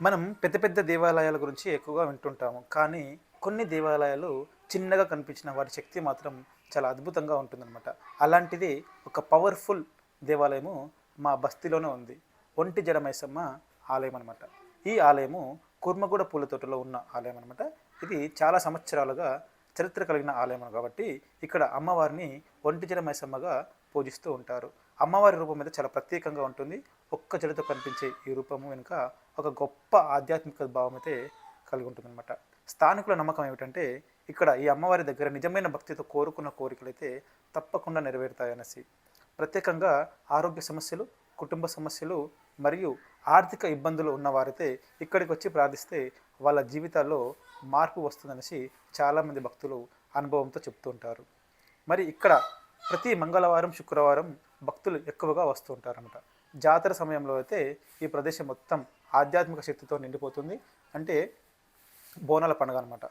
మనం పెద్ద పెద్ద దేవాలయాల గురించి ఎక్కువగా వింటుంటాము. కానీ కొన్ని దేవాలయాలు చిన్నగా కనిపించిన వాటి శక్తి మాత్రం చాలా అద్భుతంగా ఉంటుందన్నమాట. అలాంటిది ఒక పవర్‌ఫుల్ దేవాలయము మా బస్తీలోనే ఉంది. ఒంటి జడ మైసమ్మ ఆలయం అనమాట. ఈ ఆలయము కుర్మగూడ పూల తోటలో ఉన్న ఆలయం అనమాట. ఇది చాలా సంవత్సరాలుగా చరిత్ర కలిగిన ఆలయం కాబట్టి ఇక్కడ అమ్మవారిని ఒంటి జడ మైసమ్మగా పూజిస్తూ ఉంటారు. అమ్మవారి రూపం అయితే చాలా ప్రత్యేకంగా ఉంటుంది. ఒక్క జడతో కనిపించే ఈ రూపము వెనుక ఒక గొప్ప ఆధ్యాత్మిక భావం అయితే కలిగి ఉంటుందన్నమాట. స్థానికుల నమ్మకం ఏమిటంటే ఇక్కడ ఈ అమ్మవారి దగ్గర నిజమైన భక్తితో కోరుకున్న కోరికలైతే తప్పకుండా నెరవేరుతాయనేసి. ప్రత్యేకంగా ఆరోగ్య సమస్యలు, కుటుంబ సమస్యలు మరియు ఆర్థిక ఇబ్బందులు ఉన్నవారైతే ఇక్కడికి వచ్చి ప్రార్థిస్తే వాళ్ళ జీవితాల్లో మార్పు వస్తుందనేసి చాలామంది భక్తులు అనుభవంతో చెప్తూ ఉంటారు. మరి ఇక్కడ ప్రతి మంగళవారం, శుక్రవారం భక్తులు ఎక్కువగా వస్తూ ఉంటారన్నమాట. జాతర సమయంలో అయితే ఈ ప్రదేశం మొత్తం ఆధ్యాత్మిక శక్తితో నిండిపోతుంది. అంటే బోనాల పండుగ అనమాట.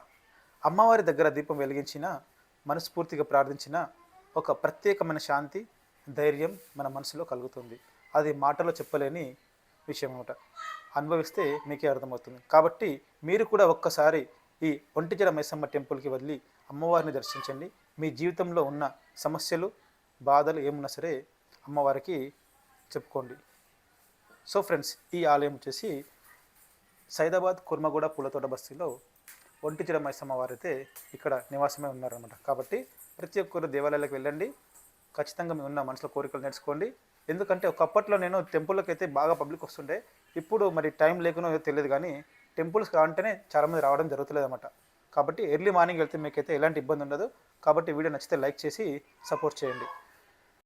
అమ్మవారి దగ్గర దీపం వెలిగించిన, మనస్ఫూర్తిగా ప్రార్థించిన ఒక ప్రత్యేకమైన శాంతి, ధైర్యం మన మనసులో కలుగుతుంది. అది మాటలో చెప్పలేని విషయం అనమాట. అనుభవిస్తే మీకే అర్థమవుతుంది. కాబట్టి మీరు కూడా ఒక్కసారి ఈ ఒంటిజల మైసమ్మ టెంపుల్కి వెళ్ళి అమ్మవారిని దర్శించండి. మీ జీవితంలో ఉన్న సమస్యలు, బాధలు ఏమున్నా సరే అమ్మవారికి చెప్పుకోండి. సో ఫ్రెండ్స్, ఈ ఆలయం వచ్చేసి సైదాబాద్ కుర్మగూడ పూలతోట బస్తీలో ఒంటిజల మైసమ్మ వారైతే ఇక్కడ నివాసమే ఉన్నారనమాట. కాబట్టి ప్రతి ఒక్కరు దేవాలయాలకు వెళ్ళండి. ఖచ్చితంగా మీ ఉన్న మనసులో కోరికలు నేర్చుకోండి. ఎందుకంటే ఒకప్పట్లో నేను టెంపుల్కి అయితే బాగా పబ్లిక్ వస్తుండే. ఇప్పుడు మరి టైం లేకునో తెలియదు కానీ టెంపుల్స్ కాంటేనే చాలామంది రావడం జరుగుతలేదు అనమాట. కాబట్టి ఎర్లీ మార్నింగ్ వెళ్తే మీకైతే ఎలాంటి ఇబ్బంది ఉండదు. కాబట్టి వీడియో నచ్చితే లైక్ చేసి సపోర్ట్ చేయండి.